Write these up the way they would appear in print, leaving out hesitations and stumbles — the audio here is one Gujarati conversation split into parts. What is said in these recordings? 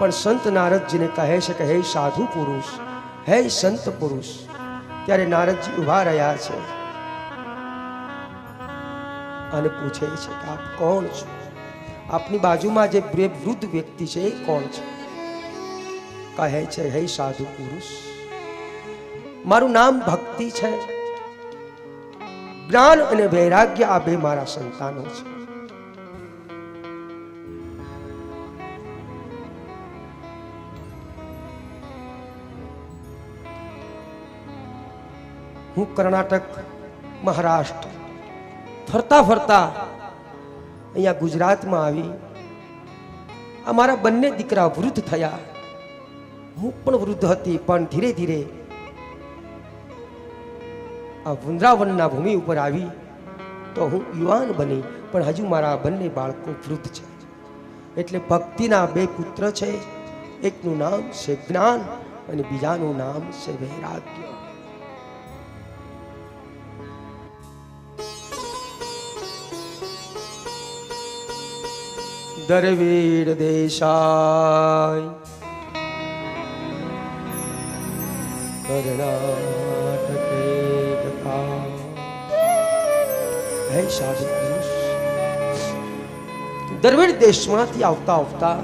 પણ સંત નારદજીને કહે છે કે હે સાધુ પુરુષ, હે સંત પુરુષ. ત્યારે નારદજી ઉભા રહ્યા છે અને પૂછે છે કે આપ કોણ છો? આપની બાજુમાં જે વૃદ્ધ વ્યક્તિ છે એ કોણ છે? કહે છે હે સાધુ પુરુષ, મારું નામ ભક્તિ છે. જ્ઞાન અને વૈરાગ્ય આ બે મારા સંતાનો છે. હું કર્ણાટક, મહારાષ્ટ્ર ફરતા ફરતા અહીંયા ગુજરાતમાં આવી. અમારા બંને દીકરા વૃદ્ધ થયા. હું પણ વૃદ્ધ હતી, પણ ધીરે ધીરે આ વૃંદાવનના ભૂમિ ઉપર આવી તો હું યુવાન બની, પણ હજુ મારા બંને બાળકો વૃદ્ધ છે. એટલે ભક્તિના બે પુત્ર છે. એકનું નામ છે જ્ઞાન અને બીજાનું નામ છે વૈરાગ્ય. દરવીર દેસાઈ કર્ણાટકે ગતા. હે સાધુ પુરુષ, દરવીર દેશમાંથી આવતા આવતા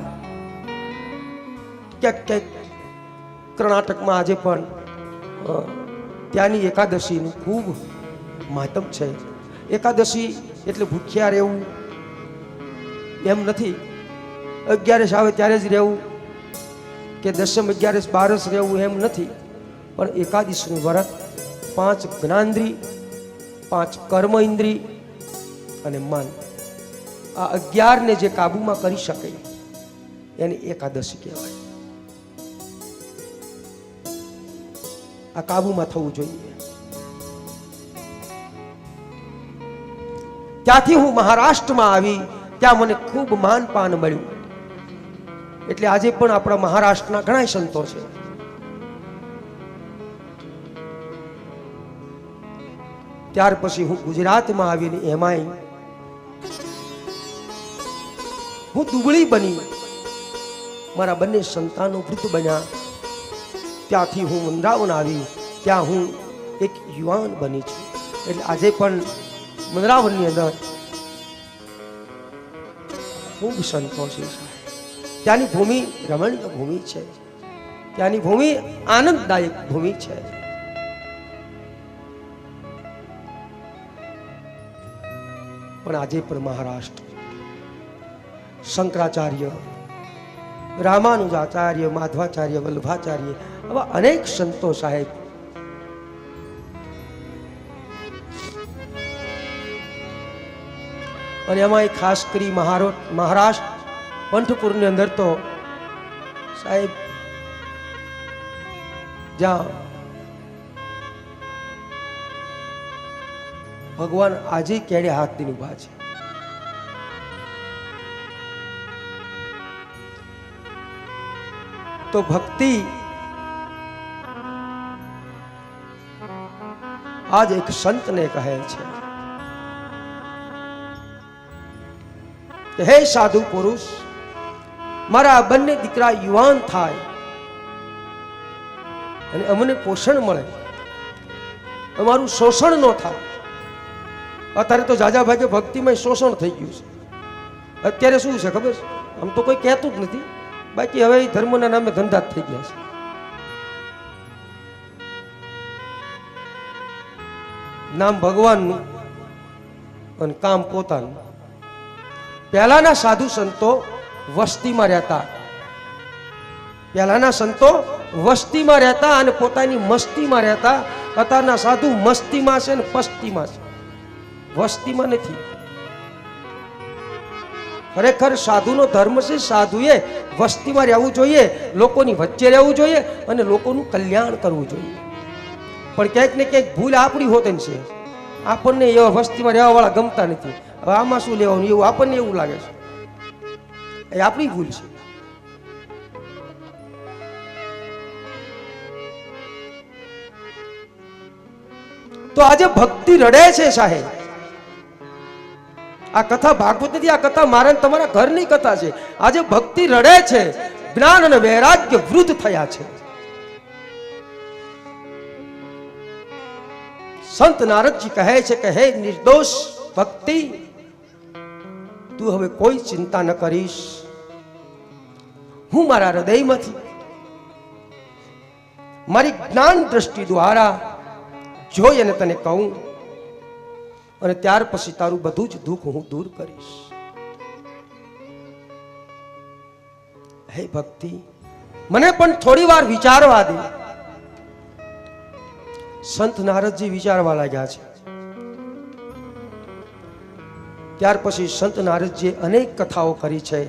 ક્યાંક ક્યાંક કર્ણાટકમાં આજે પણ ત્યાંની એકાદશીનું ખૂબ મહત્વ છે. એકાદશી એટલે ભૂખ્યા રહેવું એમ નથી. 11 આવે ત્યારે જ રહેવું કે 10મ 11 બારસ રહેવું એમ નથી. પણ એકાદશીનું વ્રત 5 જ્ઞાનેન્દ્રિય, 5 કર્મ ઇન્દ્રિય અને મન, આ 11 ને જે કાબુમાં કરી શકે એને એકાદશી કહેવાય. આ કાબુમાં થવું જોઈએ. ત્યાંથી હું મહારાષ્ટ્રમાં આવી. ત્યાં મને ખૂબ માનપાન મળ્યું. એટલે આજે પણ આપણા મહારાષ્ટ્રના ઘણા સંતો છે. ત્યાર પછી હું ગુજરાતમાં આવીને એમાંય હું દુબળી બની. મારા બંને સંતાનો વૃદ્ધ બન્યા. ત્યાંથી હું વૃંદાવન આવી. ત્યાં હું એક યુવાન બની છું. એટલે આજે પણ વૃંદાવનની અંદર ખૂબ સંતોષ છે. ત્યાંની ભૂમિ રમણીય ભૂમિ છે. ત્યાંની ભૂમિ આનંદદાયક ભૂમિ છે. પણ આજે પણ મહારાષ્ટ્ર શંકરાચાર્ય, રામાનુજાચાર્ય, માધવાચાર્ય, વલ્લભાચાર્ય આવા અનેક સંતો સાહેબ અને એમાં ખાસ કરી મહારાષ્ટ્ર પંઢરપુરની અંદર તો સાહેબ જ્યાં ભગવાન આજે કેડે હાથ દઈને ઉભા છે. તો ભક્તિ આજ એક સંતને કહે છે કે હે સાધુ પુરુષ, મારા બંને દીકરા યુવાન થાય અને અમને પોષણ મળે, અમારું શોષણ ન થાય. અત્યારે તો જાજા ભાગે ભક્તિમાં શોષણ થઈ ગયું છે. અત્યારે શું છે ખબર છે? આમ તો કોઈ કહેતું જ નથી, બાકી હવે ધર્મના નામે ધંધા જ થઈ ગયા છે. નામ ભગવાનનું અને કામ પોતાનું. પહેલાના સાધુ સંતો વસ્તીમાં રહેતા. પહેલાના સંતો વસ્તીમાં રહેતા અને પોતાની મસ્તીમાં રહેતા. અત્યારના સાધુ મસ્તીમાં છે ને પસ્તીમાં છે, વસ્તીમાં નથી. ખરેખર સાધુનો ધર્મ છે, સાધુએ વસ્તીમાં રહેવું જોઈએ, લોકોની વચ્ચે રહેવું જોઈએ અને લોકોનું કલ્યાણ કરવું જોઈએ. પણ ક્યાંક ને ક્યાંક ભૂલ આપણી હોત છે. આપણને એવા વસ્તીમાં રહેવા વાળા ગમતા નથી. હવે આમાં શું લેવાનું એવું આપણને એવું લાગે છે. એ આપણી ભૂલ છે. તો આજે ભક્તિ રડે છે સાહેબ. આ કથા ભાગવત નથી, આ કથા મારા તમારા ઘરની કથા છે. આજે ભક્તિ રડે છે. જ્ઞાન અને વૈરાગ્ય વૃદ્ધ થયા છે. સંત નારદજી કહે છે કે હે નિર્દોષ ભક્તિ, તું હવે કોઈ ચિંતા ન કરીશ. હું મારા હૃદયમાંથી મારી જ્ઞાન દ્રષ્ટિ દ્વારા જોઈ અને તને કહું, અને ત્યાર પછી તારું બધું જ દુઃખ હું દૂર કરીશ. હે ભક્તિ, મને પણ થોડી વાર વિચારવા દે. સંત નારદજી વિચારવા લાગ્યા છે. ત્યાર પછી સંત નારદજીએ અનેક કથાઓ કરી છે,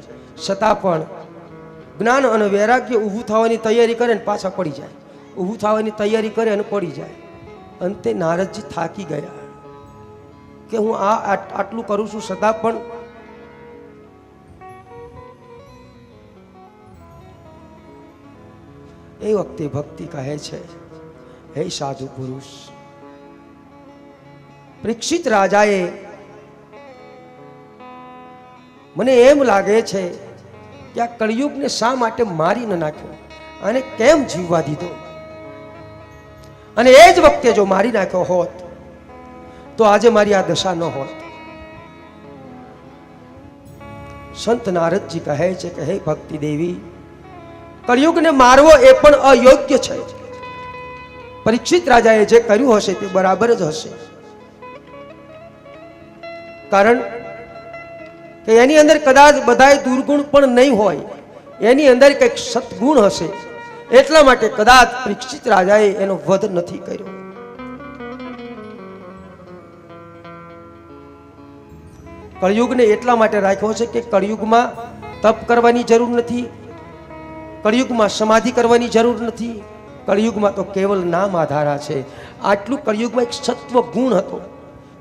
છતાં પણ જ્ઞાન અને વૈરાગ્ય ઊભું થવાની તૈયારી કરે ને પાછા પડી જાય, ઊભું થવાની તૈયારી કરે અને પડી જાય. અંતે નારદજી થાકી ગયા કે હું આટલું કરું છું, છતાં પણ એ વખતે ભક્તિ કહે છે, હે સાધુ પુરુષ, પરીક્ષિત રાજાએ મને એમ લાગે છે કે આ કળિયુગને શા માટે મારી ન નાખ્યો અને કેમ જીવવા દીધો, અને એ જ વખતે જો મારી નાખ્યો હોત તો આજે મારી આ દશા ન હોત. સંત નારદજી કહે છે કે હે ભક્તિ દેવી, કળિયુગને મારવો એ પણ અયોગ્ય છે. પરીક્ષિત રાજાએ જે કર્યું હશે તે બરાબર જ હશે, કારણ કે એની અંદર કદાચ બધાય દુર્ગુણ પણ નહીં હોય, એની અંદર કંઈક સદગુણ હશે. એટલા માટે કદાચ પરીક્ષિત રાજાએ એનો વધ નથી કર્યો. કળિયુગને એટલા માટે રાખ્યો છે કે કળિયુગમાં તપ કરવાની જરૂર નથી, કળિયુગમાં સમાધિ કરવાની જરૂર નથી, કળિયુગમાં તો કેવલ નામ આધારા છે. આટલું કળિયુગમાં એક સત્વ ગુણ હતો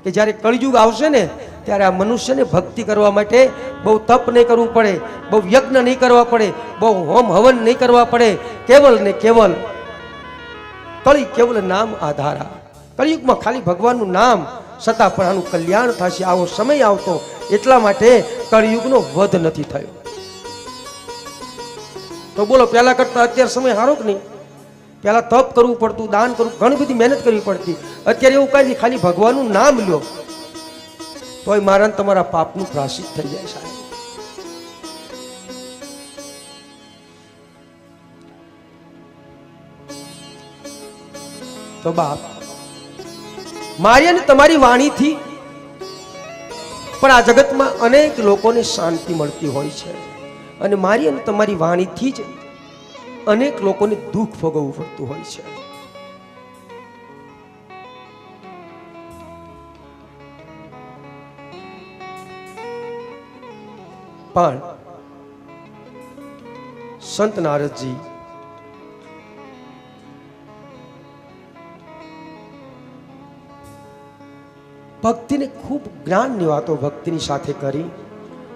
કે જ્યારે કળિયુગ આવશે ને ત્યારે આ મનુષ્યને ભક્તિ કરવા માટે બહુ તપ નહીં કરવું પડે, બહુ યજ્ઞ નહીં કરવા પડે, બહુ હોમ હવન નહીં કરવા પડે, કેવલ ને કેવલ કેવલ નામ આધારા. કળિયુગમાં ખાલી ભગવાનનું નામ, છતાં પણ આનું કલ્યાણ થશે. આવો સમય આવતો એટલા માટે કળિયુગનો વધ નથી થયો. તો બોલો, પહેલા કરતા અત્યારે સમય સારો કે નહીં? પહેલા તપ કરવું પડતું, દાન કરવું, ઘણી બધી મહેનત કરવી પડતી. અત્યારે એવું કઈ નહીં, ખાલી ભગવાનનું નામ લ્યો તોય મારા તમારા પાપનું પ્રાયશ્ચિત થઈ જાય સાહેબ. તો બાપ, મારી અને તમારી વાણીથી પણ આ જગતમાં અનેક લોકોને શાંતિ મળતી હોય છે, અને મારી અને તમારી વાણીથી જ અનેક લોકોને દુઃખ ભોગવવું પડતું હોય છે. પણ સંત નારદજી ભક્તિને ખૂબ જ્ઞાનની વાતો ભક્તિની સાથે કરી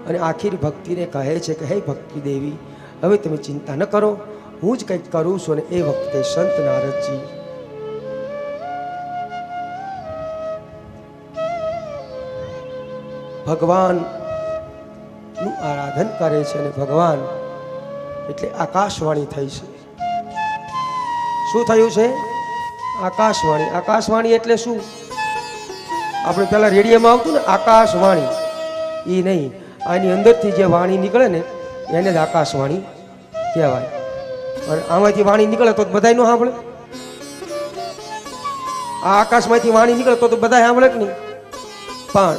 અને આખિર ભક્તિને કહે છે કે હે ભક્તિ દેવી, હવે તમે ચિંતા ન કરો, હું જ કંઈક કરું છું. અને એ વખતે સંત નારદજી ભગવાનનું આરાધન કરે છે, અને ભગવાન એટલે આકાશવાણી થઈ છે. શું થયું છે? આકાશવાણી. આકાશવાણી એટલે શું? આપણે પેલા રેડિયોમાં આવતું ને આકાશવાણી, એ નહીં, આની અંદરથી જે વાણી નીકળે ને એને જ આકાશવાણી કહેવાય. અને આમાંથી વાણી નીકળે તો બધાય ન સાંભળે. આ આકાશમાંથી વાણી નીકળે તો બધા સાંભળે કે નહીં? પણ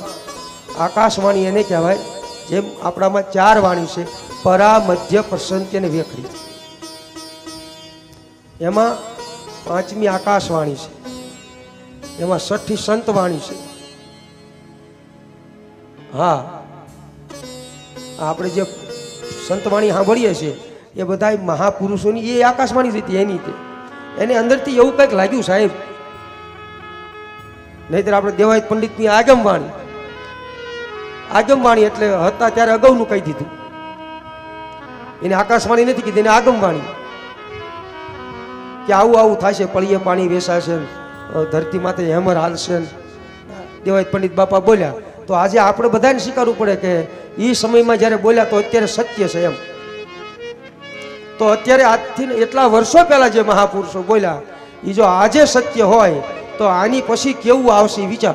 આકાશવાણી એને કહેવાય જેમ આપણામાં 4 વાણી છે, પરા, મધ્ય, પ્રસંતિ અને વેખરી. એમાં 5મી આકાશવાણી છે, એમાં 6ઠી સંતવાણી છે. હા, આપણે જે સંતવાણી સાંભળીએ છીએ એ બધા મહાપુરુષોની એ આકાશવાણી હતી એની તે એને અંદરથી એવું કંઈક લાગ્યું સાહેબ. નહીતર આપણે દેવાયત પંડિતની આગમવાણી, આગમવાણી એટલે હતા ત્યારે અગાઉનું કહી દીધું, એને આકાશવાણી નથી કીધી, એને આગમવાણી કે આવું આવું થશે, પળીએ પાણી વેસાશે, ધરતી માથે હેમર હાલશે. દેવાયત પંડિત બાપા બોલ્યા તો આજે આપણે બધાને સ્વીકારવું પડે કે એ સમયમાં જ્યારે બોલ્યા તો અત્યારે સત્ય છે એમ. તો અત્યારે આજથી એટલા વર્ષો પહેલા જે મહાપુરુષો બોલ્યા એ જો આજે સત્ય હોય તો આની પછી કેવું આવશે વિચાર.